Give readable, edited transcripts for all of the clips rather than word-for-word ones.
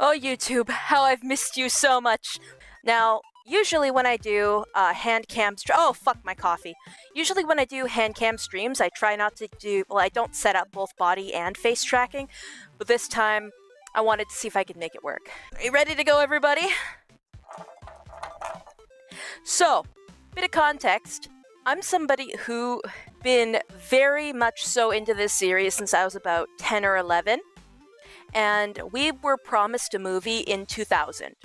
Oh, YouTube, how I've missed you so much. Now, usually when I do hand cam oh, fuck my coffee. Usually when I do hand cam streams, I try not to do, well, I don't set up both body and face tracking, but this time I wanted to see if I could make it work. Are you ready to go, everybody? So, bit of context. I'm somebody who been very much so into this series since I was about 10 or 11. And we were promised a movie in 2000.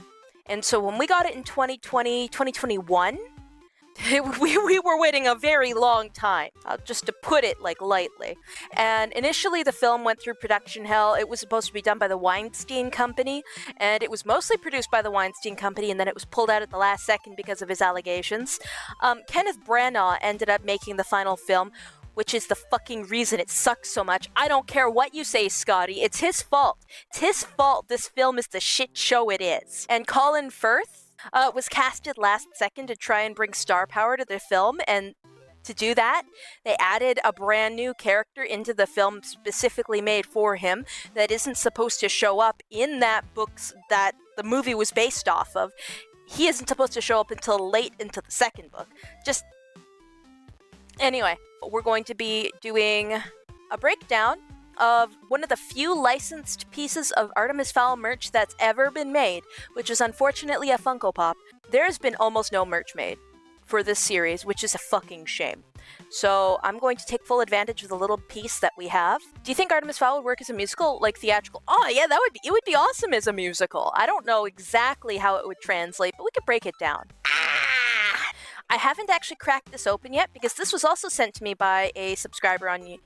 And so when we got it in 2020, 2021, we were waiting a very long time, just to put it like lightly. And initially the film went through production hell. It was supposed to be done by the Weinstein Company, and it was mostly produced by the Weinstein Company, and then it was pulled out at the last second because of his allegations. Kenneth Branagh ended up making the final film, which is the fucking reason it sucks so much. I don't care what you say, Scotty. It's his fault. It's his fault this film is the shit show it is. And Colin Firth was casted last second to try and bring star power to the film, and to do that, they added a brand new character into the film specifically made for him that isn't supposed to show up in that books that the movie was based off of. He isn't supposed to show up until late into the second book. Anyway, we're going to be doing a breakdown of one of the few licensed pieces of Artemis Fowl merch that's ever been made, which is unfortunately a Funko Pop. There's been almost no merch made for this series, which is a fucking shame. So I'm going to take full advantage of the little piece that we have. Do you think Artemis Fowl would work as a musical, like theatrical? Oh yeah, it would be awesome as a musical. I don't know exactly how it would translate, but we could break it down. I haven't actually cracked this open yet because this was also sent to me by a subscriber on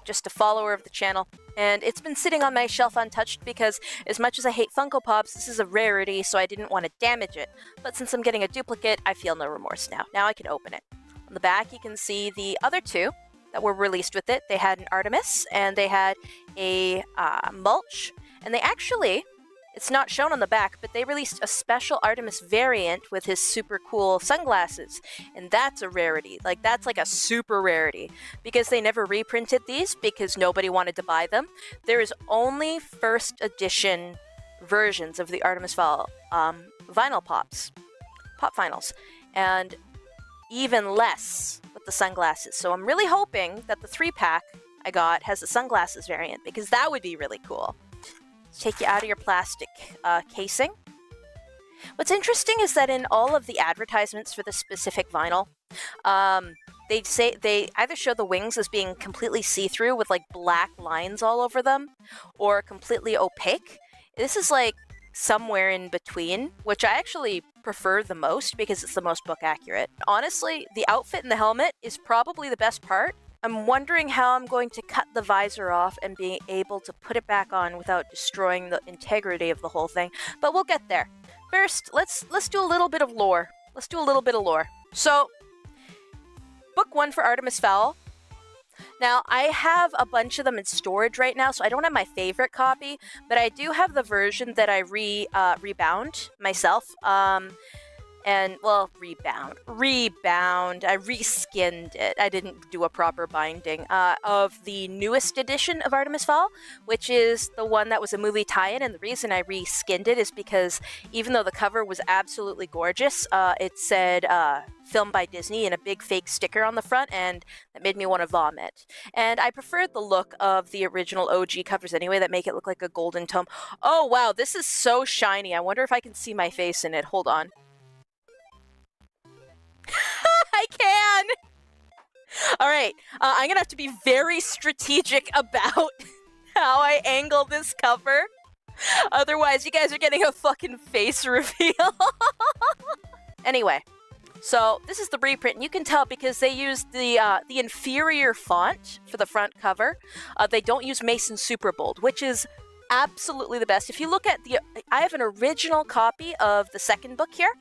just a follower of the channel, and it's been sitting on my shelf untouched because as much as I hate Funko Pops, this is a rarity, so I didn't want to damage it. But since I'm getting a duplicate, I feel no remorse now. Now I can open it. On the back, you can see the other two that were released with it. They had an Artemis, and they had a mulch, and they actually... It's not shown on the back, but they released a special Artemis variant with his super cool sunglasses, and that's a rarity. Like, that's like a super rarity, because they never reprinted these because nobody wanted to buy them. There is only first edition versions of the Artemis Fowl vinyl pops, pop vinyls, and even less with the sunglasses. So I'm really hoping that the 3-pack I got has the sunglasses variant, because that would be really cool. Take you out of your plastic casing. What's interesting is that in all of the advertisements for the specific vinyl, they either show the wings as being completely see-through with like black lines all over them, or completely opaque. This is like somewhere in between, which I actually prefer the most because it's the most book accurate. Honestly, the outfit and the helmet is probably the best part. I'm wondering how I'm going to cut the visor off and be able to put it back on without destroying the integrity of the whole thing, but we'll get there. First, let's do a little bit of lore. So, book 1 for Artemis Fowl. Now, I have a bunch of them in storage right now, so I don't have my favorite copy, but I do have the version that I rebound myself. And, well, rebound. I reskinned it. I didn't do a proper binding of the newest edition of Artemis Fowl, which is the one that was a movie tie-in. And the reason I reskinned it is because even though the cover was absolutely gorgeous, it said filmed by Disney and a big fake sticker on the front, and that made me want to vomit. And I preferred the look of the original OG covers anyway, that make it look like a golden tome. Oh, wow, this is so shiny. I wonder if I can see my face in it. Hold on. I can! Alright, I'm gonna have to be very strategic about how I angle this cover. Otherwise, you guys are getting a fucking face reveal. Anyway, so this is the reprint, and you can tell because they used the inferior font for the front cover. They don't use Mason Superbold, which is absolutely the best. If you look at I have an original copy of the second book here,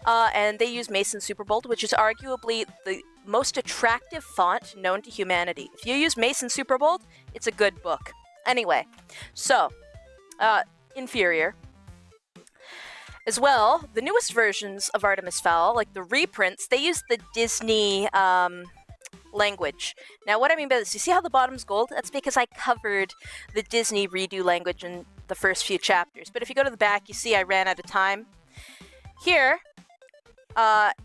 and they use Mason Superbold, which is arguably the most attractive font known to humanity. If you use Mason Superbold, it's a good book. Anyway, so, inferior. As well, the newest versions of Artemis Fowl, like the reprints, they use the Disney language. Now, what I mean by this, you see how the bottom's gold? That's because I covered the Disney redo language, and the first few chapters. But if you go to the back, you see I ran out of time. Here,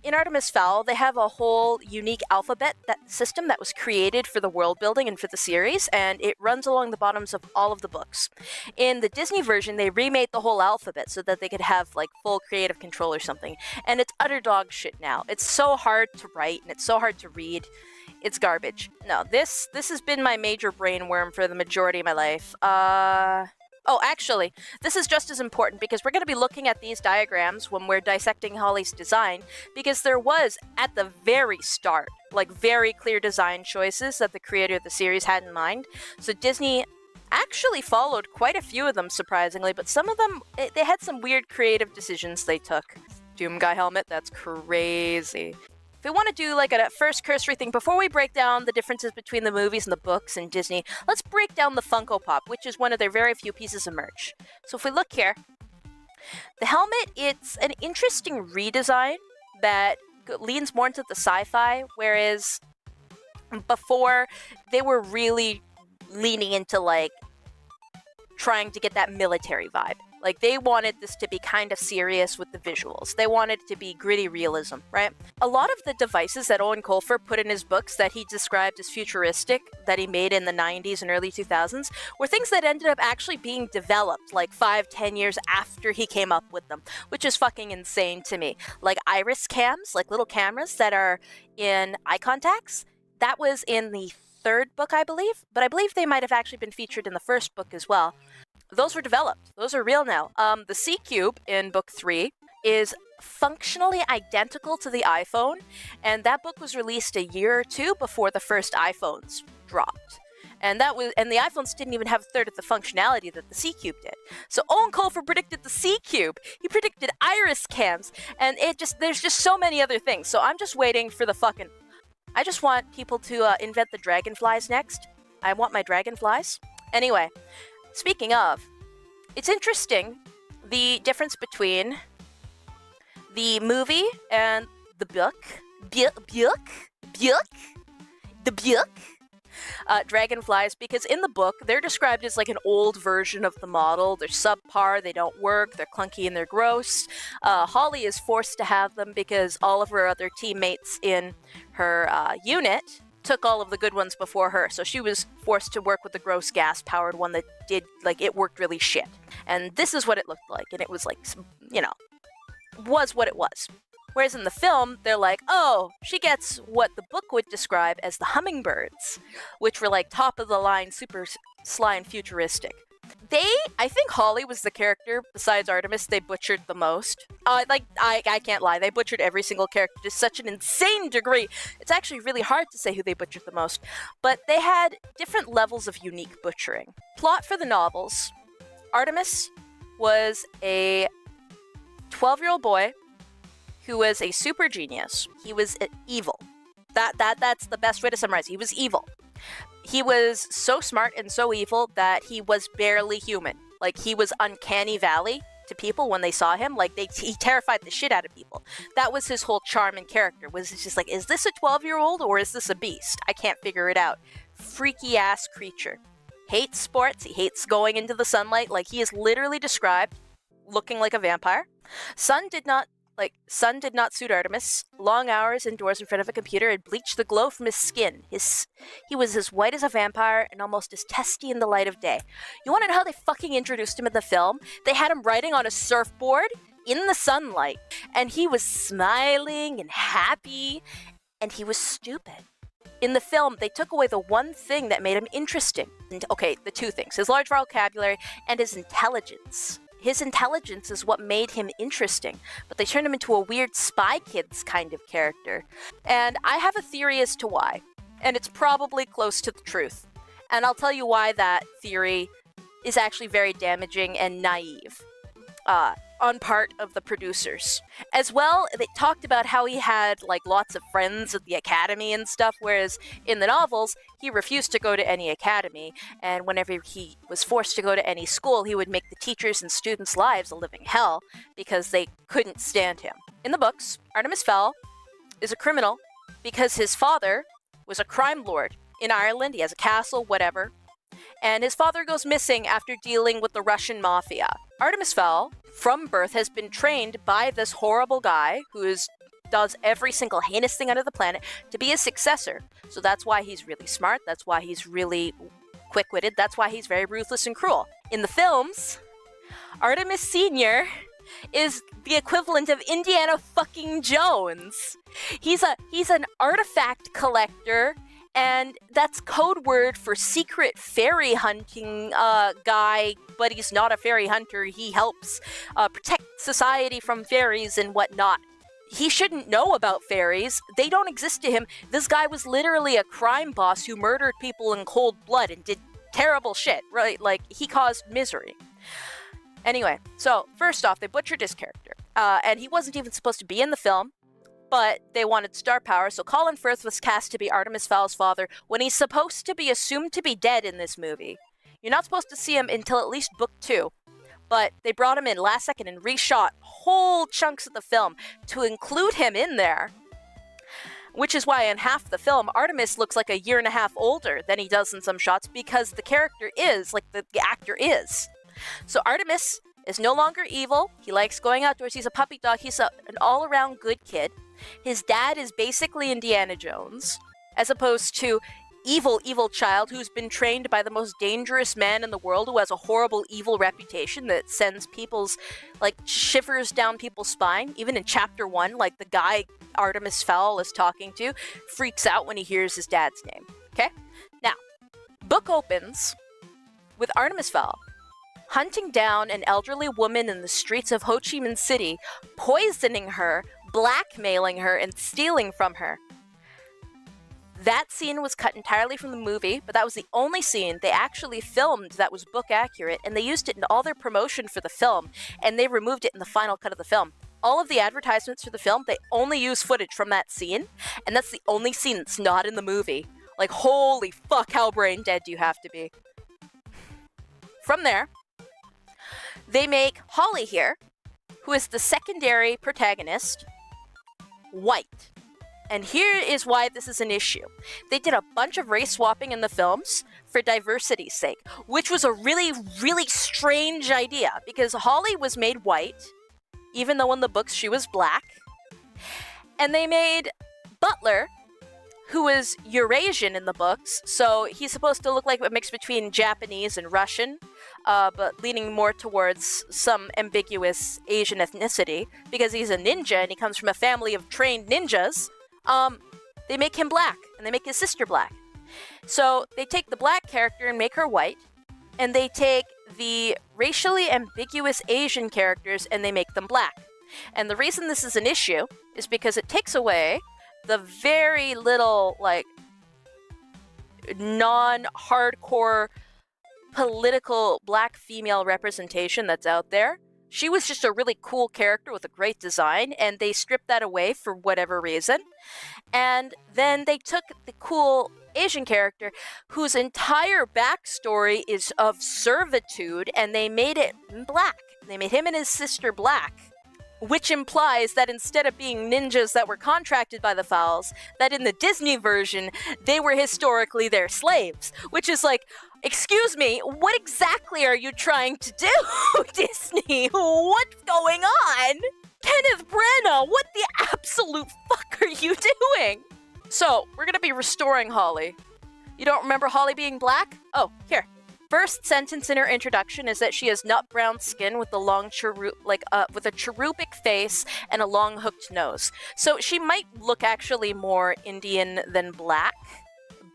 in Artemis Fowl, they have a whole unique alphabet system that was created for the world building and for the series, and it runs along the bottoms of all of the books. In the Disney version, they remade the whole alphabet so that they could have like full creative control or something, and it's utter dog shit now. It's so hard to write and it's so hard to read. It's garbage. No, this has been my major brainworm for the majority of my life. Oh, actually, this is just as important because we're going to be looking at these diagrams when we're dissecting Holly's design, because there was, at the very start, like very clear design choices that the creator of the series had in mind. So Disney actually followed quite a few of them, surprisingly, but some of them, they had some weird creative decisions they took. Doom Guy helmet, that's crazy. If we want to do like a first cursory thing, before we break down the differences between the movies and the books and Disney, let's break down the Funko Pop, which is one of their very few pieces of merch. So if we look here, the helmet, it's an interesting redesign that leans more into the sci-fi, whereas before they were really leaning into like trying to get that military vibe. Like, they wanted this to be kind of serious with the visuals. They wanted it to be gritty realism, right? A lot of the devices that Owen Colfer put in his books that he described as futuristic, that he made in the 90s and early 2000s, were things that ended up actually being developed like 5-10 years after he came up with them, which is fucking insane to me. Like iris cams, like little cameras that are in eye contacts, that was in the third book, I believe, but I believe they might have actually been featured in the first book as well. Those were developed. Those are real now. The C-Cube in book 3 is functionally identical to the iPhone, and that book was released a year or two before the first iPhones dropped. And the iPhones didn't even have a third of the functionality that the C-Cube did. So Owen Colfer predicted the C-Cube. He predicted iris cams, and there's just so many other things. So I'm just waiting for the fucking... I just want people to invent the dragonflies next. I want my dragonflies. Anyway, speaking of, it's interesting the difference between the movie and the book. Dragonflies, because in the book, they're described as like an old version of the model. They're subpar, they don't work, they're clunky and they're gross. Holly is forced to have them because all of her other teammates in her unit took all of the good ones before her, so she was forced to work with the gross gas-powered one that it worked really shit. And this is what it looked like, and it was like, was what it was. Whereas in the film, they're like, oh, she gets what the book would describe as the hummingbirds, which were like top-of-the-line, super sly and futuristic. I think Holly was the character, besides Artemis, they butchered the most. I can't lie, they butchered every single character to such an insane degree. It's actually really hard to say who they butchered the most, but they had different levels of unique butchering. Plot for the novels. Artemis was a 12-year-old boy who was a super genius. He was evil. That's the best way to summarize it. He was evil. He was so smart and so evil that he was barely human. Like, he was uncanny valley to people when they saw him. Like, he terrified the shit out of people. That was his whole charm and character, was just like, is this a 12-year-old or is this a beast? I can't figure it out. Freaky ass creature. Hates sports. He hates going into the sunlight. Like, he is literally described looking like a vampire. Sun did not suit Artemis. Long hours indoors in front of a computer had bleached the glow from his skin. He was as white as a vampire and almost as testy in the light of day. You want to know how they fucking introduced him in the film? They had him riding on a surfboard in the sunlight, and he was smiling and happy, and he was stupid. In the film, they took away the one thing that made him interesting. Okay, the two things. His large vocabulary and his intelligence. His intelligence is what made him interesting, but they turned him into a weird Spy Kids kind of character. And I have a theory as to why, and it's probably close to the truth. And I'll tell you why that theory is actually very damaging and naive on part of the producers. As well, they talked about how he had like lots of friends at the academy and stuff, whereas in the novels, he refused to go to any academy, and whenever he was forced to go to any school, he would make the teachers' and students' lives a living hell because they couldn't stand him. In the books, Artemis Fowl is a criminal because his father was a crime lord in Ireland. He has a castle, whatever. and his father goes missing after dealing with the Russian mafia. Artemis Fowl, from birth, has been trained by this horrible guy who does every single heinous thing under the planet to be his successor. So that's why he's really smart, that's why he's really quick-witted, that's why he's very ruthless and cruel. In the films, Artemis Sr. is the equivalent of Indiana fucking Jones. He's an artifact collector, and that's code word for secret fairy hunting guy, but he's not a fairy hunter. He helps protect society from fairies and whatnot. He shouldn't know about fairies. They don't exist to him. This guy was literally a crime boss who murdered people in cold blood and did terrible shit, right? Like, he caused misery. Anyway, so first off, they butchered his character. And he wasn't even supposed to be in the film, but they wanted star power, so Colin Firth was cast to be Artemis Fowl's father when he's supposed to be assumed to be dead in this movie. You're not supposed to see him until at least book 2. But they brought him in last second and reshot whole chunks of the film to include him in there. Which is why in half the film, Artemis looks like a year and a half older than he does in some shots, because the character is, like the actor is. So Artemis is no longer evil. He likes going outdoors. He's a puppy dog. He's an all-around good kid. His dad is basically Indiana Jones, as opposed to evil child who's been trained by the most dangerous man in the world, who has a horrible evil reputation that sends people's, like, shivers down people's spine. Even in chapter 1, like, the guy Artemis Fowl is talking to freaks out when he hears his dad's name. Okay? Now, book opens with Artemis Fowl hunting down an elderly woman in the streets of Ho Chi Minh City, poisoning her, blackmailing her, and stealing from her. That scene was cut entirely from the movie, but that was the only scene they actually filmed that was book accurate, and they used it in all their promotion for the film, and they removed it in the final cut of the film. All of the advertisements for the film, they only use footage from that scene, and that's the only scene that's not in the movie. Like, holy fuck, how brain dead do you have to be? From there, they make Holly here, who is the secondary protagonist, white. And here is why this is an issue. They did a bunch of race swapping in the films for diversity's sake, which was a really, really strange idea, because Holly was made white, even though in the books she was black. And they made Butler, who was Eurasian in the books, so he's supposed to look like a mix between Japanese and Russian, but leaning more towards some ambiguous Asian ethnicity, because he's a ninja and he comes from a family of trained ninjas. They make him black, and they make his sister black. So they take the black character and make her white, and they take the racially ambiguous Asian characters and they make them black. And the reason this is an issue is because it takes away the very little, like, non-hardcore political black female representation that's out there. She was just a really cool character with a great design, and they stripped that away for whatever reason. And then they took the cool Asian character, whose entire backstory is of servitude, and they made it black. They made him and his sister black, which implies that instead of being ninjas that were contracted by the Fowls, that in the Disney version, they were historically their slaves, which is like, excuse me, what exactly are you trying to do, Disney? What's going on? Kenneth Branagh, what the absolute fuck are you doing? So, we're gonna be restoring Holly. You don't remember Holly being black? Oh, here. First sentence in her introduction is that she has nut brown skin with a long with a cherubic face and a long hooked nose. So she might look actually more Indian than black,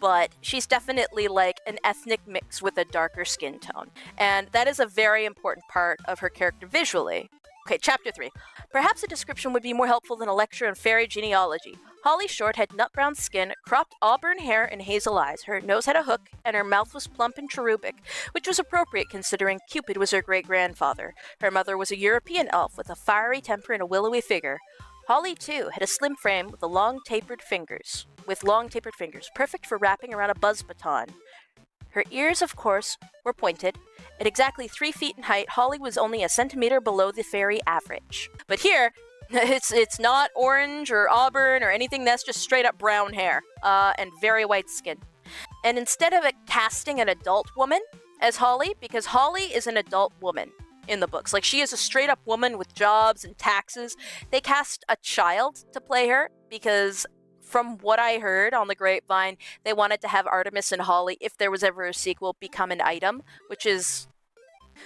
but she's definitely like an ethnic mix with a darker skin tone. And that is a very important part of her character visually. Okay, chapter 3. Perhaps a description would be more helpful than a lecture on fairy genealogy. Holly Short had nut brown skin, cropped auburn hair, and hazel eyes. Her nose had a hook, and her mouth was plump and cherubic, which was appropriate considering Cupid was her great-grandfather. Her mother was a European elf with a fiery temper and a willowy figure. Holly, too, had a slim frame with long tapered fingers, perfect for wrapping around a buzz baton. Her ears, of course, were pointed. At exactly 3 feet in height, Holly was only a centimeter below the fairy average. But here, it's not orange or auburn or anything, that's just straight up brown hair, and very white skin. And instead of casting an adult woman as Holly, because Holly is an adult woman in the books, like she is a straight up woman with jobs and taxes, they cast a child to play her because from what I heard on the grapevine, they wanted to have Artemis and Holly, if there was ever a sequel, become an item, which is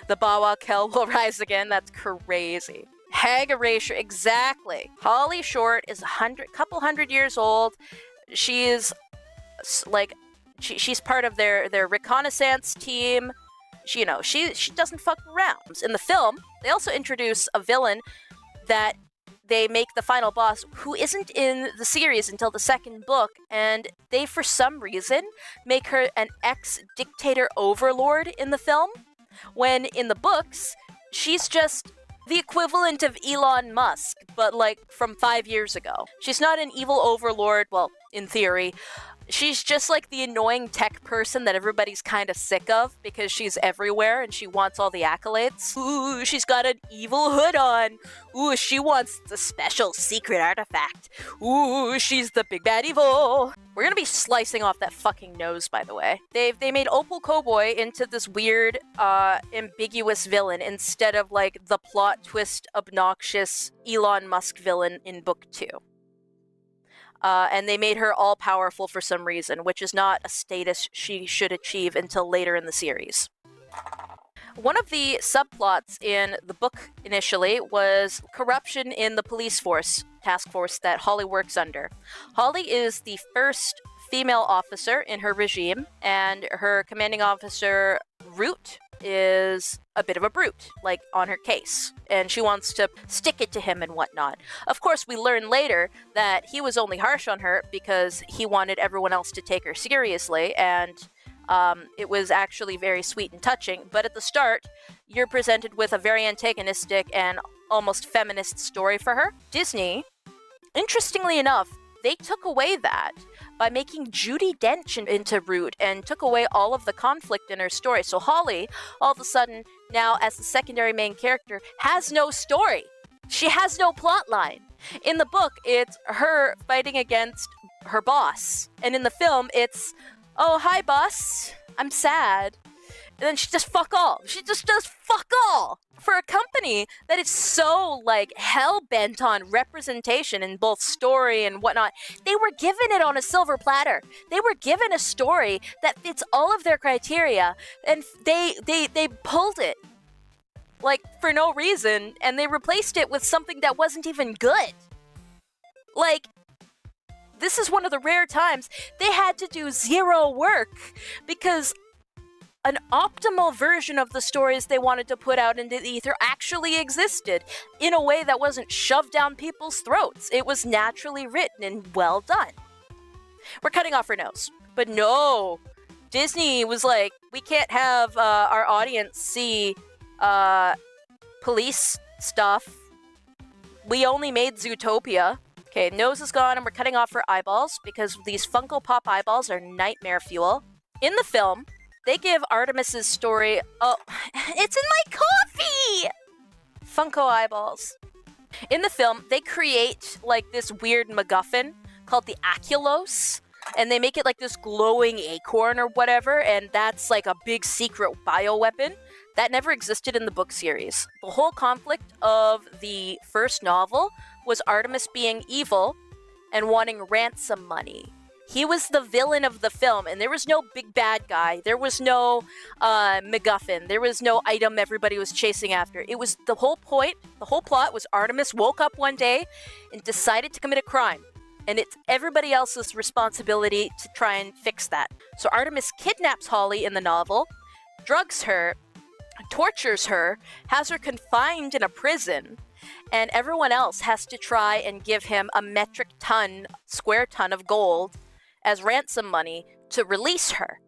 the Bawa Kel will rise again. That's crazy. Hag erasure, exactly. Holly Short is couple hundred years old. She is like, she's part of their reconnaissance team. She doesn't fuck around. In the film, they also introduce a villain that they make the final boss, who isn't in the series until the second book, and they, for some reason, make her an ex-dictator overlord in the film, when in the books, she's just the equivalent of Elon Musk, but like from 5 years ago. She's not an evil overlord, well, in theory. She's just like the annoying tech person that everybody's kind of sick of because she's everywhere and she wants all the accolades. Ooh, she's got an evil hood on. Ooh, she wants the special secret artifact. Ooh, she's the big bad evil. We're gonna be slicing off that fucking nose, by the way. They made Opal Cowboy into this weird, ambiguous villain instead of like the plot twist, obnoxious Elon Musk villain in book 2. And they made her all-powerful for some reason, which is not a status she should achieve until later in the series. One of the subplots in the book initially was corruption in the police force, task force that Holly works under. Holly is the first female officer in her regime, and her commanding officer, Root, is a bit of a brute, like, on her case, and she wants to stick it to him and whatnot. Of course, we learn later that he was only harsh on her because he wanted everyone else to take her seriously, and it was actually very sweet and touching, but at the start, you're presented with a very antagonistic and almost feminist story for her. Disney, interestingly enough, they took away that by making Judi Dench into Root and took away all of the conflict in her story. So Holly, all of a sudden, now as the secondary main character, has no story. She has no plot line. In the book, it's her fighting against her boss. And in the film, it's, oh, hi, boss, I'm sad. And then she just fuck all. She just does fuck all. For a company that is so, like, hell-bent on representation in both story and whatnot, they were given it on a silver platter. They were given a story that fits all of their criteria, and they pulled it, like, for no reason, and they replaced it with something that wasn't even good. Like, this is one of the rare times they had to do zero work because an optimal version of the stories they wanted to put out into the ether actually existed in a way that wasn't shoved down people's throats. It was naturally written and well done. We're cutting off her nose. But no, Disney was like, we can't have our audience see police stuff. We only made Zootopia. Okay, nose is gone and we're cutting off her eyeballs because these Funko Pop eyeballs are nightmare fuel. In the film, they give Artemis's story. Oh, it's in my coffee! Funko eyeballs. In the film, they create like this weird MacGuffin called the Aculos, and they make it like this glowing acorn or whatever, and that's like a big secret bioweapon that never existed in the book series. The whole conflict of the first novel was Artemis being evil and wanting ransom money. He was the villain of the film, and there was no big bad guy. There was no MacGuffin. There was no item everybody was chasing after. It was the whole point, the whole plot was Artemis woke up one day and decided to commit a crime. And it's everybody else's responsibility to try and fix that. So Artemis kidnaps Holly in the novel, drugs her, tortures her, has her confined in a prison, and everyone else has to try and give him a square ton of gold as ransom money to release her.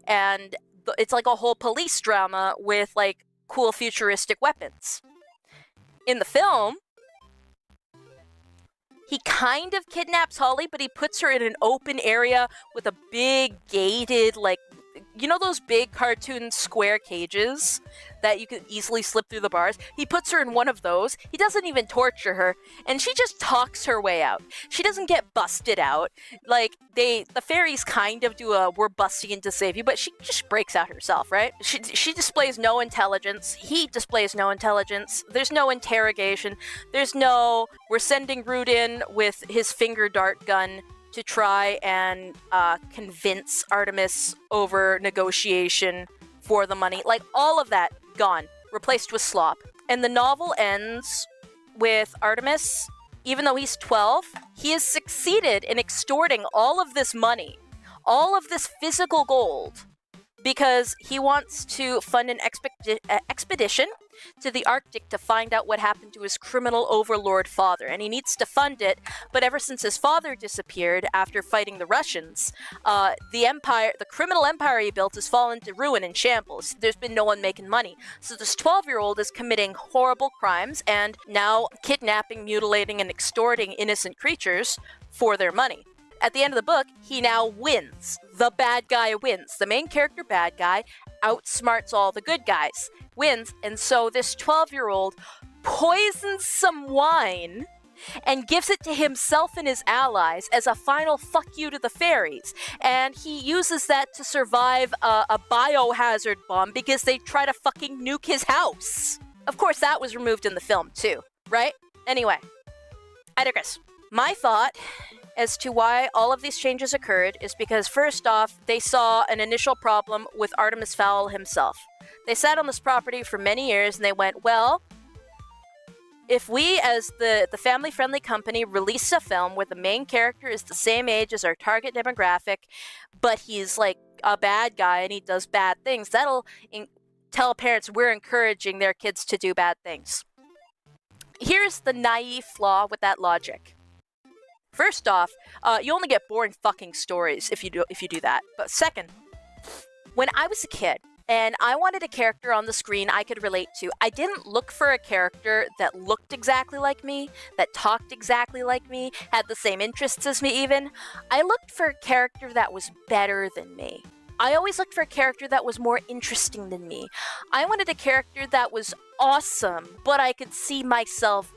And it's like a whole police drama with like cool futuristic weapons. In the film, he kind of kidnaps Holly, but he puts her in an open area with a big gated, like, you know those big cartoon square cages that you could easily slip through the bars. He puts her in one of those. He doesn't even torture her, and she just talks her way out. She doesn't get busted out. Like, the fairies kind of do a "we're busting in to save you," but she just breaks out herself, right? She displays no intelligence. He displays no intelligence. There's no interrogation. There's no, we're sending Root in with his finger dart gun to try and convince Artemis over negotiation for the money. Like, all of that gone, replaced with slop. And the novel ends with Artemis, even though he's 12, he has succeeded in extorting all of this money, all of this physical gold, because he wants to fund an expedition to the Arctic to find out what happened to his criminal overlord father. And he needs to fund it, but ever since his father disappeared after fighting the Russians, the criminal empire he built has fallen to ruin and shambles. There's been no one making money. So this 12-year-old is committing horrible crimes and now kidnapping, mutilating, and extorting innocent creatures for their money. At the end of the book, he now wins. The bad guy wins. The main character bad guy outsmarts all the good guys, wins, and so this 12-year-old poisons some wine and gives it to himself and his allies as a final fuck you to the fairies. And he uses that to survive a biohazard bomb because they try to fucking nuke his house. Of course, that was removed in the film too, right? Anyway, I digress. My thought as to why all of these changes occurred is because, first off, they saw an initial problem with Artemis Fowl himself. They sat on this property for many years and they went, well, if we, as the family-friendly company, release a film where the main character is the same age as our target demographic, but he's like a bad guy and he does bad things, that'll tell parents we're encouraging their kids to do bad things. Here's the naive flaw with that logic. First off, you only get boring fucking stories if you do that. But second, when I was a kid and I wanted a character on the screen I could relate to, I didn't look for a character that looked exactly like me, that talked exactly like me, had the same interests as me even. I looked for a character that was better than me. I always looked for a character that was more interesting than me. I wanted a character that was awesome, but I could see myself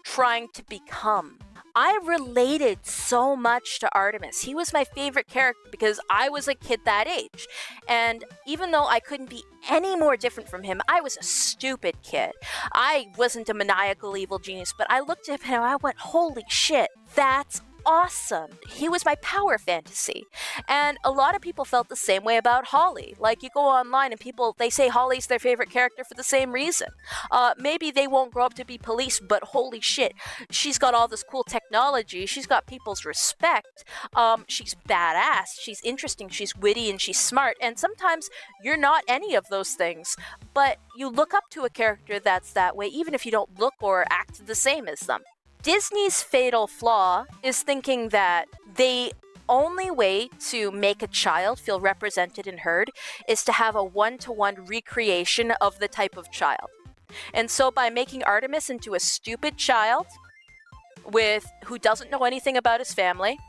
trying to become. I related so much to Artemis. He was my favorite character because I was a kid that age. And even though I couldn't be any more different from him, I was a stupid kid. I wasn't a maniacal evil genius, but I looked at him and I went, holy shit, that's awesome. He was my power fantasy. And a lot of people felt the same way about Holly. Like, you go online and they say Holly's their favorite character for the same reason. Maybe they won't grow up to be police, but holy shit, she's got all this cool technology. She's got people's respect. She's badass. She's interesting. She's witty and she's smart. And sometimes you're not any of those things, but you look up to a character that's that way, even if you don't look or act the same as them. Disney's fatal flaw is thinking that the only way to make a child feel represented and heard is to have a one-to-one recreation of the type of child. And so by making Artemis into a stupid child who doesn't know anything about his family,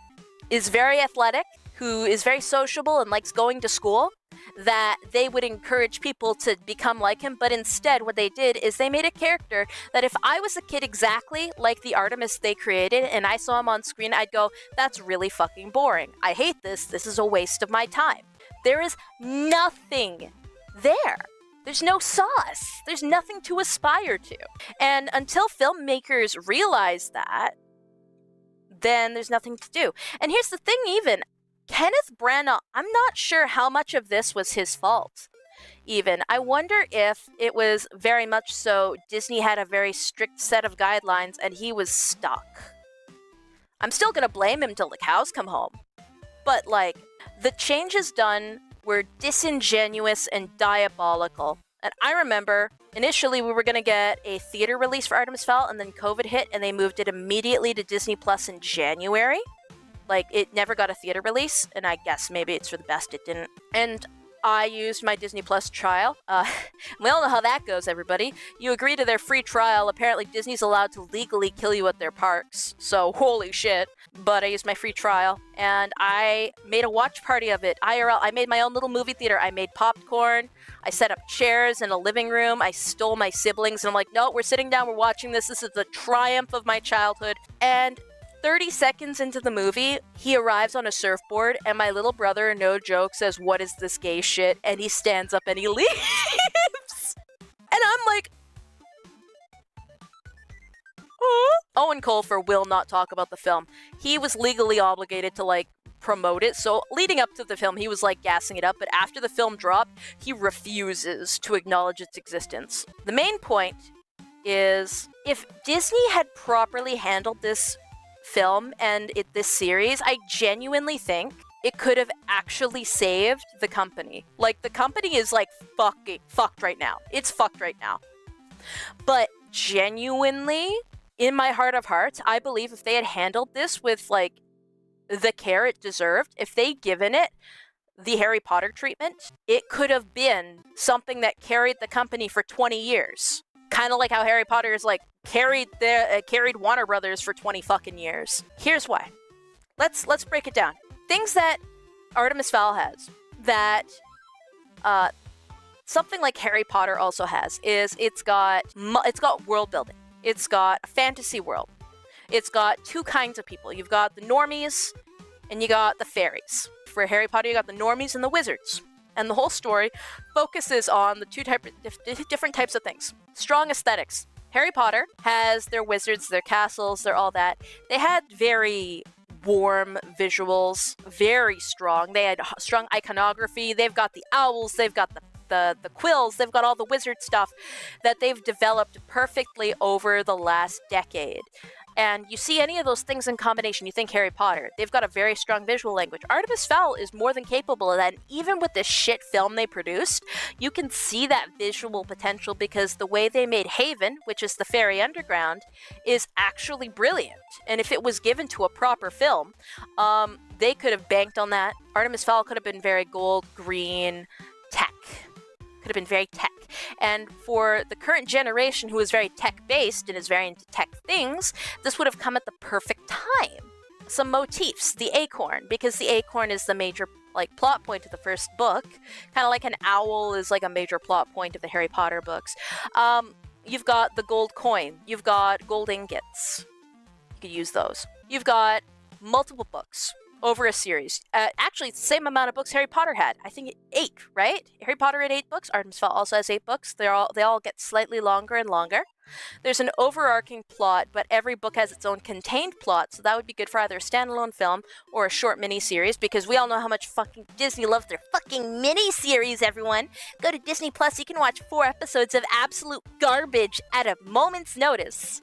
is very athletic, who is very sociable and likes going to school, that they would encourage people to become like him. But instead, what they did is they made a character that if I was a kid exactly like the Artemis they created and I saw him on screen, I'd go, that's really fucking boring. I hate this. This is a waste of my time. There is nothing there. There's no sauce. There's nothing to aspire to. And until filmmakers realize that, then there's nothing to do. And here's the thing even. Kenneth Branagh, I'm not sure how much of this was his fault, even. I wonder if it was very much so Disney had a very strict set of guidelines and he was stuck. I'm still gonna blame him till the cows come home. But, like, the changes done were disingenuous and diabolical. And I remember, initially we were gonna get a theater release for Artemis Fowl, and then COVID hit and they moved it immediately to Disney Plus in January. Like, it never got a theater release, and I guess maybe it's for the best it didn't. And I used my Disney Plus trial. We all know how that goes, everybody. You agree to their free trial. Apparently, Disney's allowed to legally kill you at their parks. So, holy shit. But I used my free trial, and I made a watch party of it. IRL. I made my own little movie theater. I made popcorn. I set up chairs in a living room. I stole my siblings, and I'm like, no, we're sitting down. We're watching this. This is the triumph of my childhood. And 30 seconds into the movie, he arrives on a surfboard, and my little brother, no joke, says, "What is this gay shit?" And he stands up and he leaves. And I'm like, oh. Owen Colfer will not talk about the film. He was legally obligated to, like, promote it. So leading up to the film, he was, like, gassing it up. But after the film dropped, he refuses to acknowledge its existence. The main point is, if Disney had properly handled this film and this series, I genuinely think it could have actually saved the company. Like, the company is, like, fucked right now. It's fucked right now. But genuinely, in my heart of hearts, I believe if they had handled this with, like, the care it deserved, if they'd given it the Harry Potter treatment, it could have been something that carried the company for 20 years. Kind of like how Harry Potter is, like, carried Warner Brothers for 20 fucking years. Here's why. Let's break it down. Things that Artemis Fowl has that something like Harry Potter also has is it's got world building. It's got a fantasy world. It's got two kinds of people. You've got the normies and you got the fairies. For Harry Potter, you got the normies and the wizards. And the whole story focuses on the different types of things. Strong aesthetics. Harry Potter has their wizards, their castles, their all that. They had very warm visuals, very strong. They had strong iconography. They've got the owls, they've got the quills, they've got all the wizard stuff that they've developed perfectly over the last decade. And you see any of those things in combination, you think Harry Potter. They've got a very strong visual language. Artemis Fowl is more than capable of that. And even with this shit film they produced, you can see that visual potential because the way they made Haven, which is the fairy underground, is actually brilliant. And if it was given to a proper film, they could have banked on that. Artemis Fowl could have been very gold, green, tech. Could have been very tech. And for the current generation who is very tech-based and is very into tech things, this would have come at the perfect time. Some motifs, the acorn, because the acorn is the major, like, plot point of the first book. Kind of like an owl is like a major plot point of the Harry Potter books. You've got the gold coin. You've got gold ingots. You could use those. You've got multiple books over a series. Actually, it's the same amount of books Harry Potter had. I think 8, right? Harry Potter had 8 books. Artemis Fowl also has 8 books. They all get slightly longer and longer. There's an overarching plot, but every book has its own contained plot, so that would be good for either a standalone film or a short mini-series, because we all know how much fucking Disney loves their fucking mini-series, everyone. Go to Disney Plus, you can watch 4 episodes of absolute garbage at a moment's notice.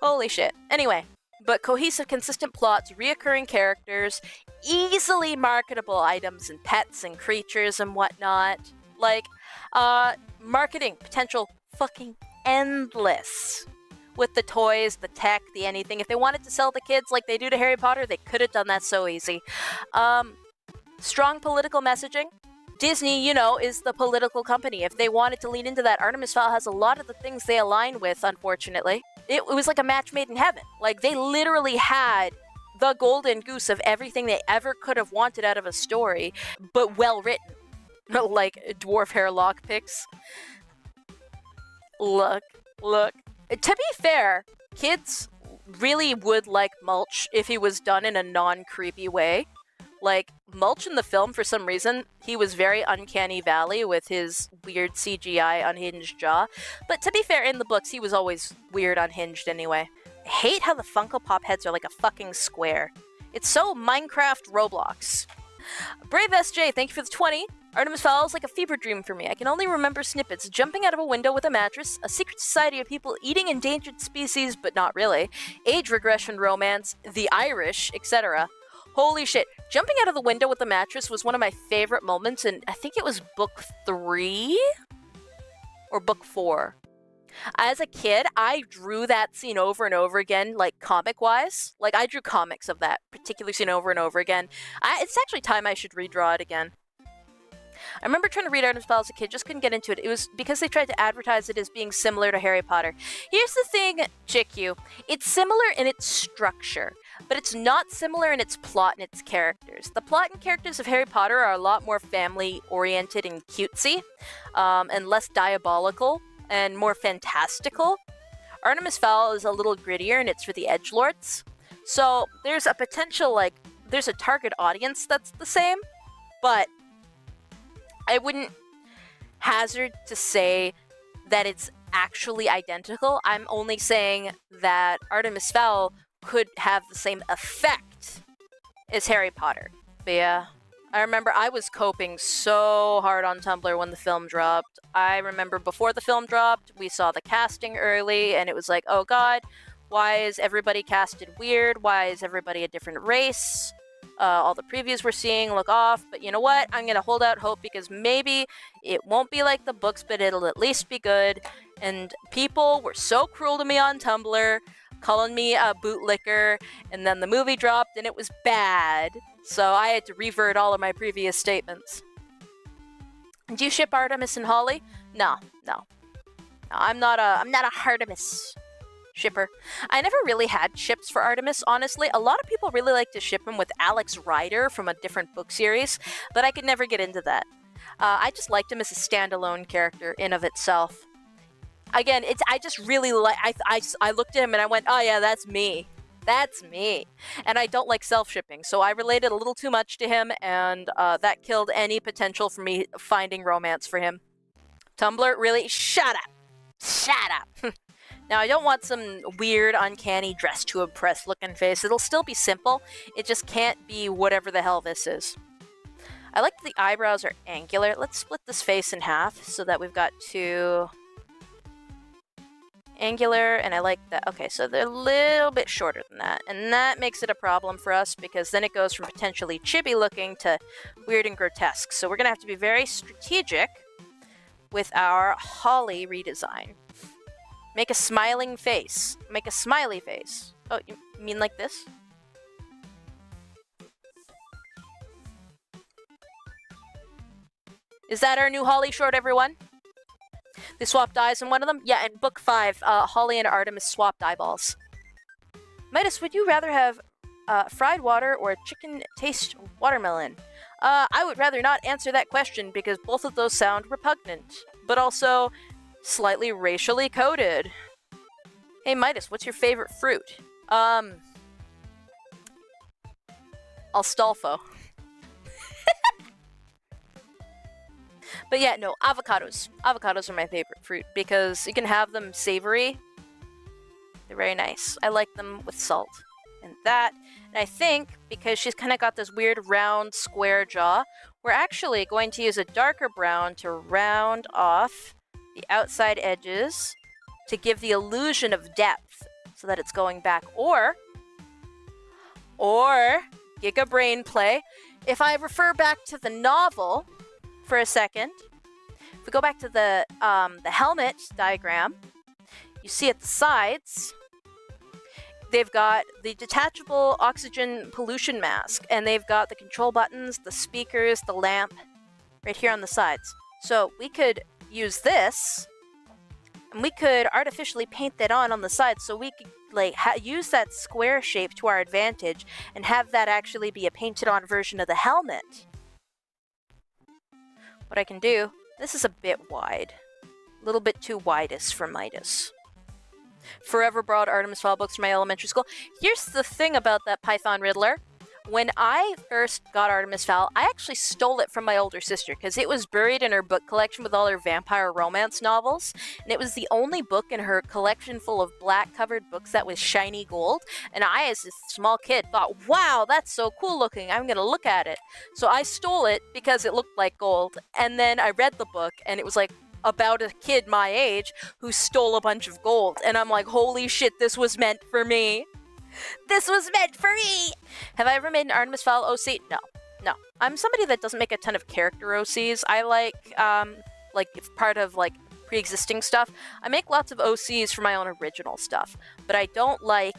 Holy shit. Anyway. But cohesive, consistent plots, reoccurring characters, easily marketable items and pets and creatures and whatnot. Like, marketing potential fucking endless. With the toys, the tech, the anything. If they wanted to sell the kids like they do to Harry Potter, they could have done that so easy. Strong political messaging. Disney, you know, is the political company. If they wanted to lean into that, Artemis Fowl has a lot of the things they align with, unfortunately. It was like a match made in heaven. Like, they literally had the golden goose of everything they ever could have wanted out of a story, but well written. Like dwarf hair lockpicks. Look. To be fair, kids really would like Mulch if he was done in a non-creepy way. Like, Mulch in the film, for some reason, he was very Uncanny Valley with his weird CGI unhinged jaw. But to be fair, in the books, he was always weird unhinged anyway. I hate how the Funko Pop heads are like a fucking square. It's so Minecraft Roblox. Brave SJ, thank you for the 20. Artemis Fowl is like a fever dream for me. I can only remember snippets. Jumping out of a window with a mattress, a secret society of people eating endangered species, but not really, age regression romance, the Irish, etc. Holy shit. Jumping out of the window with the mattress was one of my favorite moments in, I think it was book 3? Or book 4. As a kid, I drew that scene over and over again, like, comic-wise. Like, I drew comics of that particular scene over and over again. It's actually time I should redraw it again. I remember trying to read Artemis Fowl as a kid, just couldn't get into it. It was because they tried to advertise it as being similar to Harry Potter. Here's the thing, Chick-U. It's similar in its structure, but it's not similar in its plot and its characters. The plot and characters of Harry Potter are a lot more family-oriented and cutesy, and less diabolical, and more fantastical. Artemis Fowl is a little grittier, and it's for the edgelords. So there's a potential, like, there's a target audience that's the same, but I wouldn't hazard to say that it's actually identical. I'm only saying that Artemis Fowl could have the same effect as Harry Potter. But yeah, I remember I was coping so hard on Tumblr when the film dropped. I remember before the film dropped, we saw the casting early, and it was like, oh god, why is everybody casted weird? Why is everybody a different race? All the previews we're seeing look off, but you know what? I'm gonna hold out hope because maybe it won't be like the books, but it'll at least be good. And people were so cruel to me on Tumblr, calling me a bootlicker, and then the movie dropped and it was bad. So I had to revert all of my previous statements. Do you ship Artemis and Holly? No. I'm not a Artemis shipper. I never really had ships for Artemis, honestly. A lot of people really like to ship him with Alex Rider from a different book series, but I could never get into that. I just liked him as a standalone character in of itself. Again, I just really like. I looked at him and I went, oh yeah, that's me. That's me. And I don't like self-shipping, so I related a little too much to him, and that killed any potential for me finding romance for him. Tumblr, really? Shut up. Shut up. Now, I don't want some weird, uncanny, dress to impress looking face. It'll still be simple. It just can't be whatever the hell this is. I like that the eyebrows are angular. Let's split this face in half so that we've got two angular, and I like that. Okay, so they're a little bit shorter than that, and that makes it a problem for us because then it goes from potentially chibi looking to weird and grotesque. So we're going to have to be very strategic with our Holly redesign. Make a smiling face. Make a smiley face. Oh, you mean like this? Is that our new Holly short, everyone? They swapped eyes in one of them? Yeah, in book 5, Holly and Artemis swapped eyeballs. Midas, would you rather have fried water or chicken taste watermelon? I would rather not answer that question because both of those sound repugnant, but also slightly racially coded. Hey Midas, what's your favorite fruit? Astolfo. But yeah, no, avocados. Avocados are my favorite fruit because you can have them savory. They're very nice. I like them with salt and that. And I think because she's kind of got this weird round square jaw, we're actually going to use a darker brown to round off the outside edges to give the illusion of depth so that it's going back. Or Giga Brain Play. If I refer back to the novel for a second, if we go back to the helmet diagram, you see at the sides, they've got the detachable oxygen pollution mask, and they've got the control buttons, the speakers, the lamp, right here on the sides. So we could use this, and we could artificially paint that on the side, so we could like use that square shape to our advantage, and have that actually be a painted on version of the helmet. What I can do, this is a bit wide. A little bit too widest for Midas. Forever brought Artemis Fowl books to my elementary school. Here's the thing about that Python Riddler. When I first got Artemis Fowl, I actually stole it from my older sister because it was buried in her book collection with all her vampire romance novels. And it was the only book in her collection full of black-covered books that was shiny gold. And I, as a small kid, thought, wow, that's so cool looking. I'm going to look at it. So I stole it because it looked like gold. And then I read the book, and it was like about a kid my age who stole a bunch of gold. And I'm like, holy shit, this was meant for me. This was meant for me! Have I ever made an Artemis Fowl OC? No. I'm somebody that doesn't make a ton of character OCs. I like if part of, like, pre-existing stuff. I make lots of OCs for my own original stuff. But I don't like,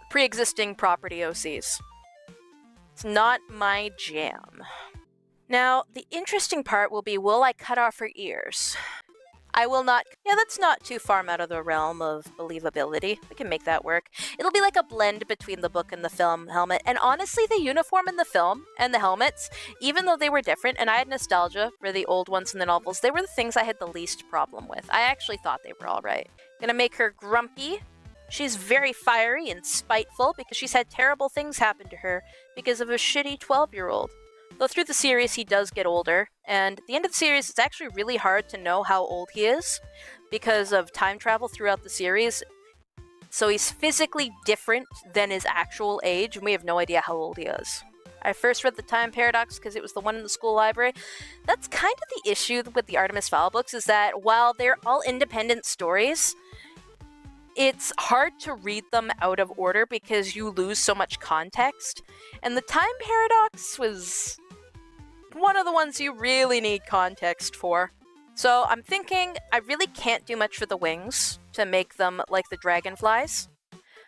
pre-existing property OCs. It's not my jam. Now, the interesting part will be, will I cut off her ears? I will not. Yeah, that's not too far out of the realm of believability. We can make that work. It'll be like a blend between the book and the film helmet. And honestly, the uniform in the film and the helmets, even though they were different, and I had nostalgia for the old ones in the novels, they were the things I had the least problem with. I actually thought they were all right. Gonna make her grumpy. She's very fiery and spiteful because she's had terrible things happen to her because of a shitty 12-year-old. Though through the series, he does get older, and at the end of the series, it's actually really hard to know how old he is because of time travel throughout the series. So he's physically different than his actual age, and we have no idea how old he is. I first read the Time Paradox because it was the one in the school library. That's kind of the issue with the Artemis Fowl books, is that while they're all independent stories, it's hard to read them out of order because you lose so much context. And the Time Paradox was one of the ones you really need context for. So I'm thinking I really can't do much for the wings to make them like the dragonflies.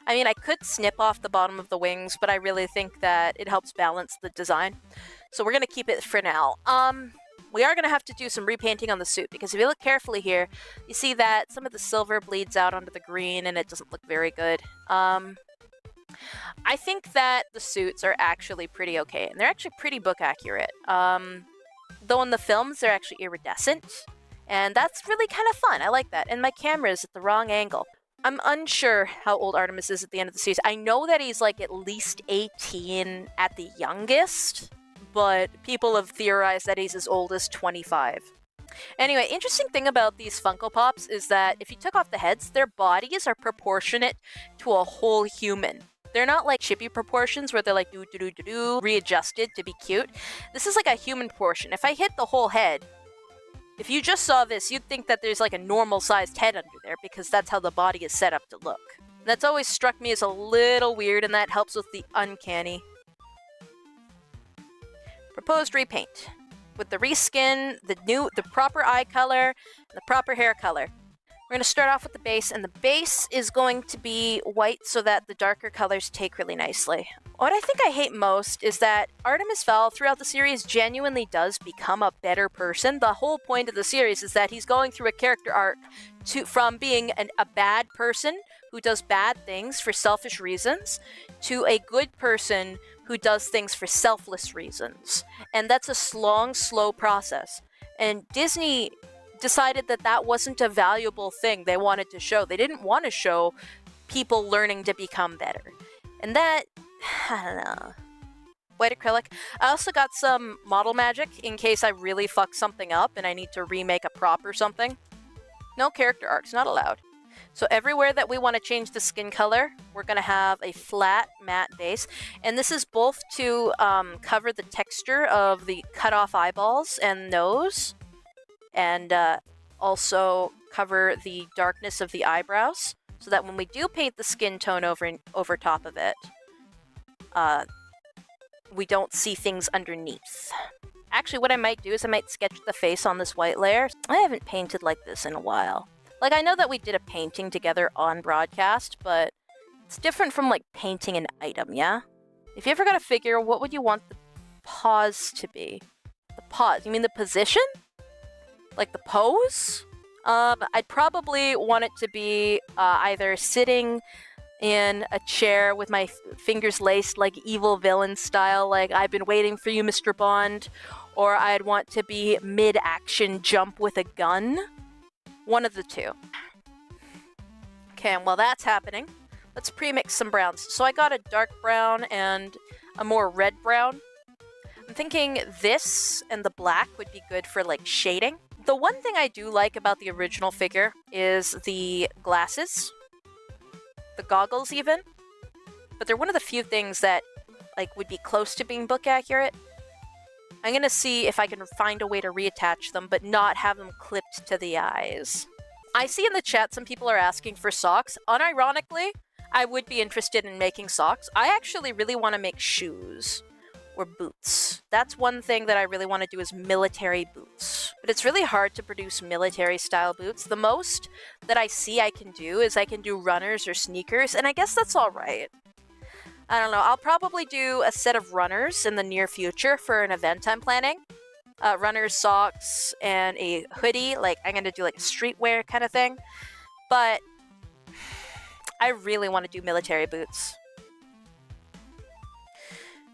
I mean, I could snip off the bottom of the wings, but I really think that it helps balance the design. So we're going to keep it for now. We are going to have to do some repainting on the suit, because if you look carefully here, you see that some of the silver bleeds out onto the green and it doesn't look very good. I think that the suits are actually pretty okay, and they're actually pretty book accurate. Though in the films, they're actually iridescent, and that's really kind of fun. I like that. And my camera is at the wrong angle. I'm unsure how old Artemis is at the end of the series. I know that he's like at least 18 at the youngest, but people have theorized that he's as old as 25. Anyway, interesting thing about these Funko Pops is that if you took off the heads, their bodies are proportionate to a whole human. They're not like chippy proportions where they're like do readjusted to be cute. This is like a human proportion. If I hit the whole head, if you just saw this, you'd think that there's like a normal sized head under there, because that's how the body is set up to look. That's always struck me as a little weird, and that helps with the uncanny. Proposed repaint. With the reskin, the proper eye color, and the proper hair color. We're going to start off with the base, and the base is going to be white so that the darker colors take really nicely. What I think I hate most is that Artemis Fowl throughout the series genuinely does become a better person. The whole point of the series is that he's going through a character arc from being a bad person who does bad things for selfish reasons to a good person who does things for selfless reasons. And that's a long, slow process. And Disney decided that that wasn't a valuable thing they wanted to show. They didn't want to show people learning to become better. And that, I don't know. White acrylic. I also got some model magic in case I really fuck something up and I need to remake a prop or something. No character arcs, not allowed. So everywhere that we want to change the skin color, we're going to have a flat matte base. And this is both to cover the texture of the cut off eyeballs and nose, and also cover the darkness of the eyebrows, so that when we do paint the skin tone over top of it, we don't see things underneath. Actually, what I might do is I might sketch the face on this white layer. I haven't painted like this in a while. Like, I know that we did a painting together on broadcast, but it's different from, like, painting an item, yeah? If you ever got a figure, what would you want the pause to be? The pause? You mean the position? Like the pose? I'd probably want it to be either sitting in a chair with my fingers laced like evil villain style, like I've been waiting for you, Mr. Bond, or I'd want to be mid-action jump with a gun. One of the two. Okay, and while that's happening, let's pre-mix some browns. So I got a dark brown and a more red brown. I'm thinking this and the black would be good for like shading. The one thing I do like about the original figure is the glasses. The goggles even. But they're one of the few things that like would be close to being book accurate. I'm gonna see if I can find a way to reattach them, but not have them clipped to the eyes. I see in the chat some people are asking for socks. Unironically, I would be interested in making socks. I actually really want to make shoes or boots. That's one thing that I really want to do is military boots. But it's really hard to produce military style boots. The most that I see I can do is I can do runners or sneakers, and I guess that's all right. I don't know. I'll probably do a set of runners in the near future for an event I'm planning. runner's socks, and a hoodie. Like, I'm gonna do like a streetwear kind of thing. But I really want to do military boots.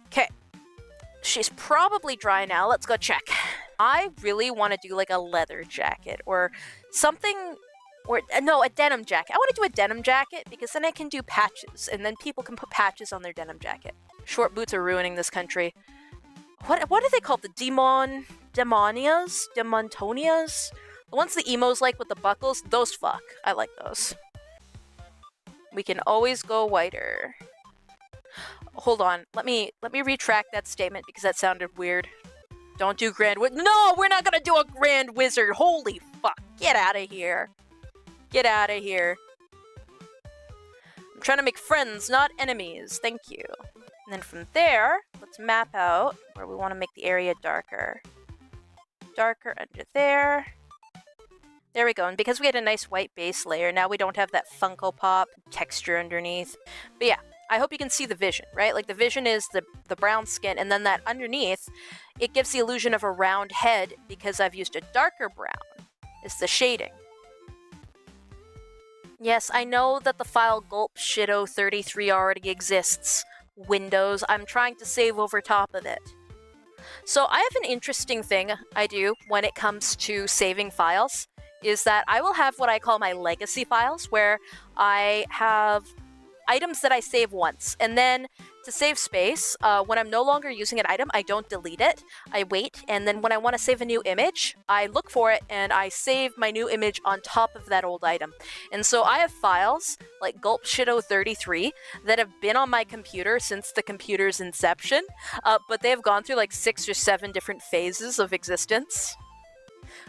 Okay. She's probably dry now. Let's go check. I really want to do like a leather jacket or something, or no, a denim jacket. I want to do a denim jacket because then I can do patches and then people can put patches on their denim jacket. Short boots are ruining this country. What are they called? The Demonias? Demontonias? The ones the emos like with the buckles? Those fuck. I like those. We can always go whiter. Hold on. Let me retract that statement because that sounded weird. Don't do Grand Wizard. No, we're not gonna do a Grand Wizard. Holy fuck. Get out of here. Get out of here. I'm trying to make friends, not enemies. Thank you. And then from there, let's map out where we want to make the area darker. Darker under there. There we go. And because we had a nice white base layer, now we don't have that Funko Pop texture underneath. But yeah, I hope you can see the vision, right? Like the vision is the brown skin, and then that underneath, it gives the illusion of a round head because I've used a darker brown. It's the shading. Yes, I know that the file gulp shido 33 already exists. Windows, I'm trying to save over top of it. So I have an interesting thing I do when it comes to saving files, is that I will have what I call my legacy files, where I have items that I save once, and then to save space, when I'm no longer using an item, I don't delete it. I wait, and then when I want to save a new image, I look for it, and I save my new image on top of that old item. And so I have files, like Gulp Shido 33, that have been on my computer since the computer's inception, but they have gone through like 6 or 7 different phases of existence.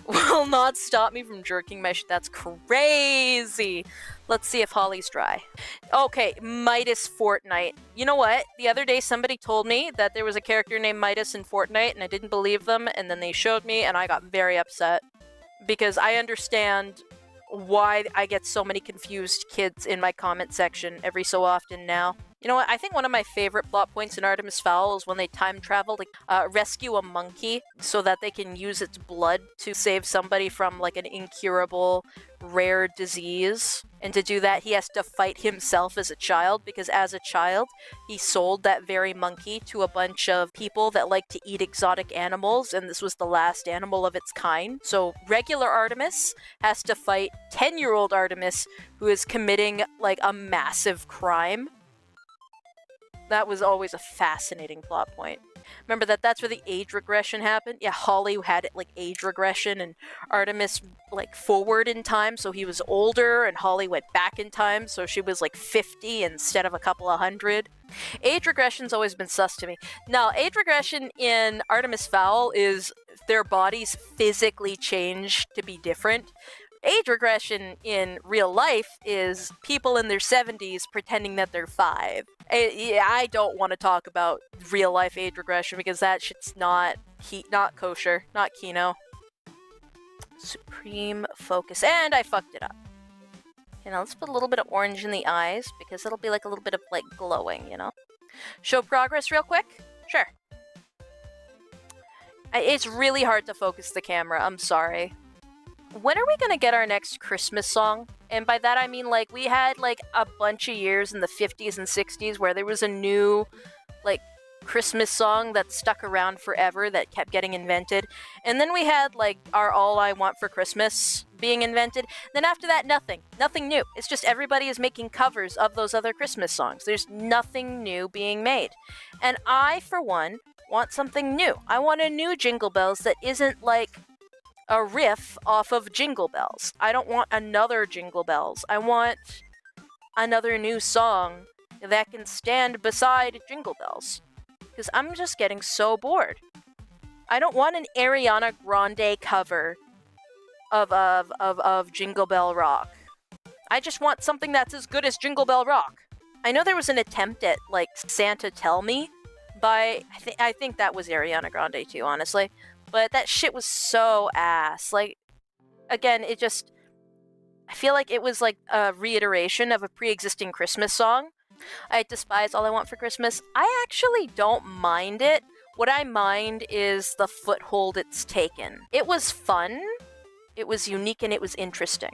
Will not stop me from jerking my that's crazy. Let's see if Holly's dry. Okay, Midas Fortnite. You know what? The other day somebody told me that there was a character named Midas in Fortnite, and I didn't believe them, and then they showed me, and I got very upset. Because I understand why I get so many confused kids in my comment section every so often now. You know what? I think one of my favorite plot points in Artemis Fowl is when they time travel to rescue a monkey so that they can use its blood to save somebody from like an incurable rare disease. And to do that, he has to fight himself as a child, because as a child, he sold that very monkey to a bunch of people that like to eat exotic animals, and this was the last animal of its kind. So regular Artemis has to fight 10-year-old Artemis, who is committing like a massive crime. That was always a fascinating plot point. Remember that's where the age regression happened? Yeah, Holly had it like age regression, and Artemis like forward in time, so he was older, and Holly went back in time, so she was like 50 instead of a couple of hundred. Age regression's always been sus to me. Now, age regression in Artemis Fowl is their bodies physically change to be different. Age regression in real life is people in their 70s pretending that they're 5. I don't want to talk about real life age regression because that shit's not kosher, not Kino. Supreme focus, and I fucked it up. Okay, now let's put a little bit of orange in the eyes because it'll be like a little bit of like glowing, you know? Show progress real quick? Sure. It's really hard to focus the camera, I'm sorry. When are we gonna get our next Christmas song? And by that I mean like we had like a bunch of years in the 50s and 60s where there was a new like Christmas song that stuck around forever that kept getting invented. And then we had like our All I Want for Christmas being invented. Then after that, nothing new. It's just everybody is making covers of those other Christmas songs. There's nothing new being made. And I, for one, want something new. I want a new Jingle Bells that isn't like a riff off of Jingle Bells. I don't want another Jingle Bells. I want another new song that can stand beside Jingle Bells. Because I'm just getting so bored. I don't want an Ariana Grande cover of Jingle Bell Rock. I just want something that's as good as Jingle Bell Rock. I know there was an attempt at, like, Santa Tell Me by... I think that was Ariana Grande too, honestly. But that shit was so ass. Like, again, it just... I feel like it was like a reiteration of a pre-existing Christmas song. I despise All I Want for Christmas. I actually don't mind it What I mind is the foothold it's taken. It was fun, it was unique, and it was interesting.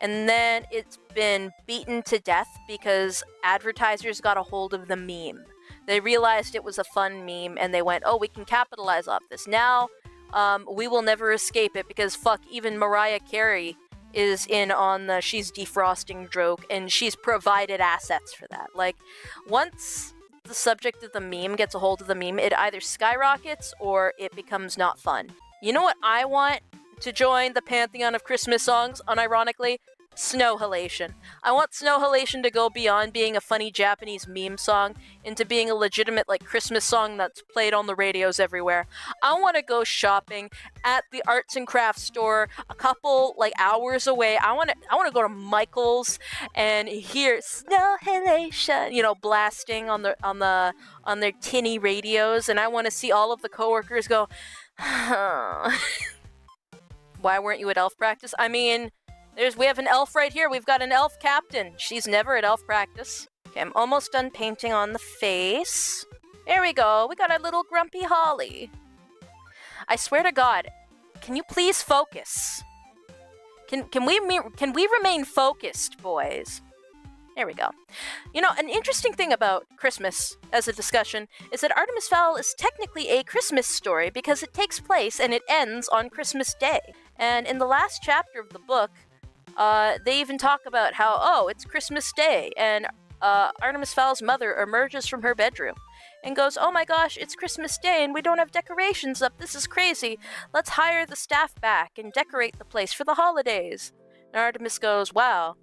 And then it's been beaten to death because advertisers got a hold of the meme. They realized it was a fun meme and they went, oh, we can capitalize off this. Now, we will never escape it because fuck, even Mariah Carey is in on the she's defrosting joke and she's provided assets for that. Like, once the subject of the meme gets a hold of the meme, it either skyrockets or it becomes not fun. You know what I want to join the pantheon of Christmas songs, unironically? Snow Halation. I want Snow Halation to go beyond being a funny Japanese meme song into being a legitimate, like, Christmas song that's played on the radios everywhere. I want to go shopping at the arts and crafts store a couple, like, hours away. I want to go to Michael's and hear Snow Halation, you know, blasting on their tinny radios, and I want to see all of the coworkers go, why weren't you at elf practice? I mean, we have an elf right here. We've got an elf captain. She's never at elf practice. Okay, I'm almost done painting on the face. There we go. We got our little grumpy Holly. I swear to God, can you please focus? Can we remain focused, boys? There we go. You know, an interesting thing about Christmas as a discussion is that Artemis Fowl is technically a Christmas story because it takes place and it ends on Christmas Day. And in the last chapter of the book, they even talk about how, oh, it's Christmas Day, and Artemis Fowl's mother emerges from her bedroom and goes, oh my gosh, it's Christmas Day and we don't have decorations up, this is crazy. Let's hire the staff back and decorate the place for the holidays. And Artemis goes, wow,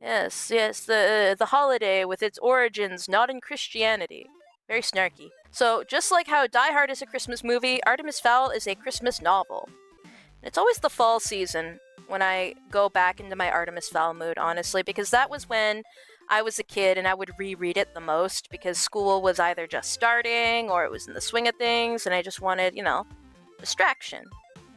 yes, the holiday with its origins not in Christianity. Very snarky. So, just like how Die Hard is a Christmas movie, Artemis Fowl is a Christmas novel. And it's always the fall season when I go back into my Artemis Fowl mood, honestly, because that was when I was a kid and I would reread it the most because school was either just starting or it was in the swing of things and I just wanted, you know, distraction.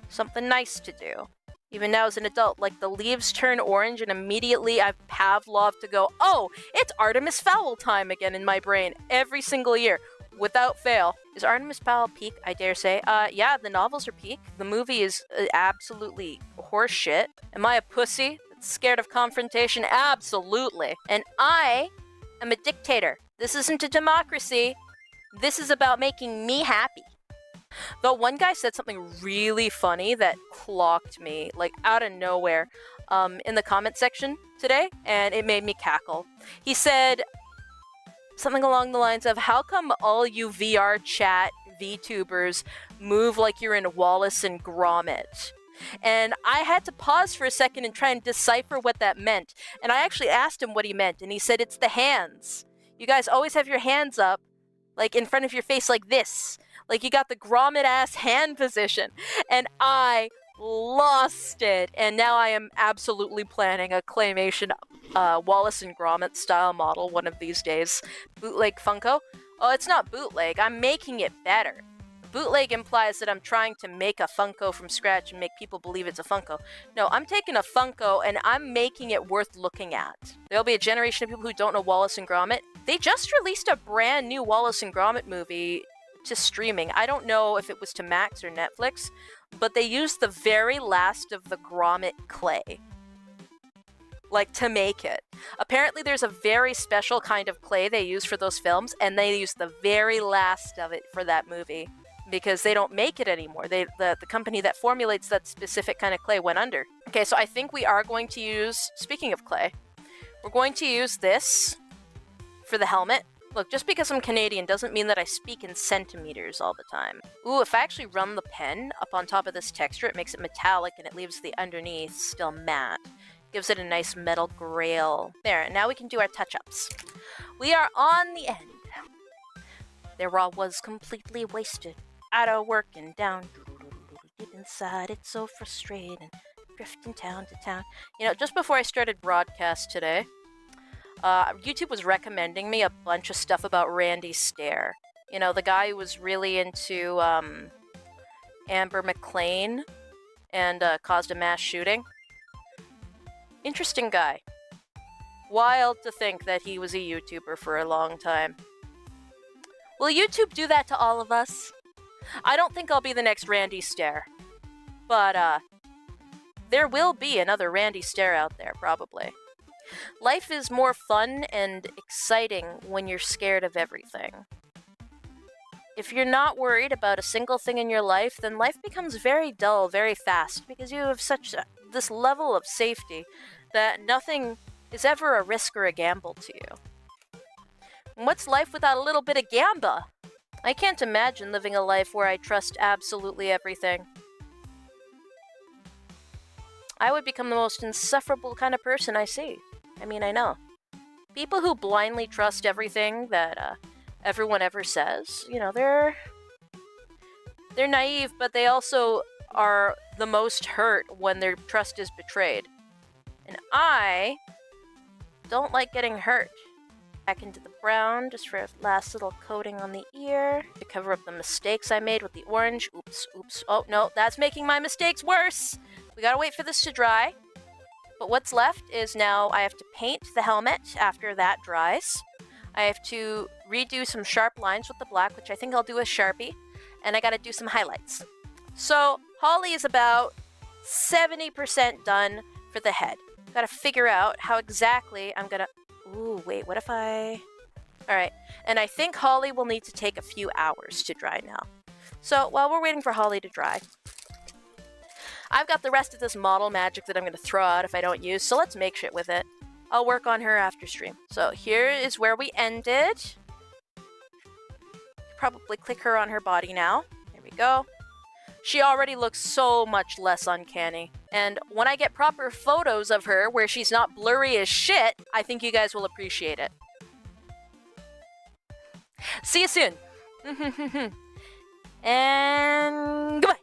Something nice to do. Even now as an adult, like, the leaves turn orange and immediately I've Pavlov to go, oh, it's Artemis Fowl time again in my brain every single year. Without fail. Is Artemis Fowl peak, I dare say? Yeah, the novels are peak. The movie is absolutely horseshit. Am I a pussy that's scared of confrontation? Absolutely. And I am a dictator. This isn't a democracy. This is about making me happy. Though one guy said something really funny that clocked me, like, out of nowhere, in the comment section today, and it made me cackle. He said something along the lines of, how come all you VR chat VTubers move like you're in Wallace and Gromit? And I had to pause for a second and try and decipher what that meant. And I actually asked him what he meant, and he said it's the hands. You guys always have your hands up, like, in front of your face like this. Like, you got the Gromit-ass hand position. And I lost it. And now I am absolutely planning a claymation Wallace and Gromit style model one of these days. Bootleg Funko? Oh, it's not bootleg. I'm making it better. Bootleg implies that I'm trying to make a Funko from scratch and make people believe it's a Funko. No, I'm taking a Funko and I'm making it worth looking at. There'll be a generation of people who don't know Wallace and Gromit. They just released a brand new Wallace and Gromit movie to streaming. I don't know if it was to Max or Netflix, but they used the very last of the Gromit clay, like, to make it. Apparently there's a very special kind of clay they use for those films, and they used the very last of it for that movie because they don't make it anymore. The company that formulates that specific kind of clay went under. Okay, so I think we are going to use, speaking of clay, we're going to use this for the helmet. Look, just because I'm Canadian doesn't mean that I speak in centimeters all the time. Ooh, if I actually run the pen up on top of this texture, it makes it metallic and it leaves the underneath still matte. Gives it a nice metal grail. There, and now we can do our touch-ups. We are on the end. There all was completely wasted. Out of work and down. Deep inside, it's so frustrating. Drifting town to town. You know, just before I started broadcast today, YouTube was recommending me a bunch of stuff about Randy Stair. You know, the guy who was really into Amber McLean and caused a mass shooting. Interesting guy. Wild to think that he was a YouTuber for a long time. Will YouTube do that to all of us? I don't think I'll be the next Randy Stare. But, there will be another Randy Stare out there, probably. Life is more fun and exciting when you're scared of everything. If you're not worried about a single thing in your life, then life becomes very dull very fast because you have this level of safety that nothing is ever a risk or a gamble to you. And what's life without a little bit of gamba? I can't imagine living a life where I trust absolutely everything. I would become the most insufferable kind of person I see. I mean, I know. People who blindly trust everything that everyone ever says, you know, they're naive, but they also are the most hurt when their trust is betrayed. And I don't like getting hurt. Back into the brown, just for a last little coating on the ear, to cover up the mistakes I made with the orange. Oops, oops. Oh, no, that's making my mistakes worse. We gotta wait for this to dry. But what's left is now I have to paint the helmet after that dries. I have to redo some sharp lines with the black, which I think I'll do with Sharpie. And I gotta do some highlights. So, Holly is about 70% done for the head. Gotta figure out how exactly I'm gonna... Ooh, wait, what if I... Alright, and I think Holly will need to take a few hours to dry now. So, while we're waiting for Holly to dry, I've got the rest of this model magic that I'm gonna throw out if I don't use, so let's make shit with it. I'll work on her after stream. So, here is where we ended. Probably click her on her body now. There we go. She already looks so much less uncanny. And when I get proper photos of her where she's not blurry as shit, I think you guys will appreciate it. See you soon. And goodbye.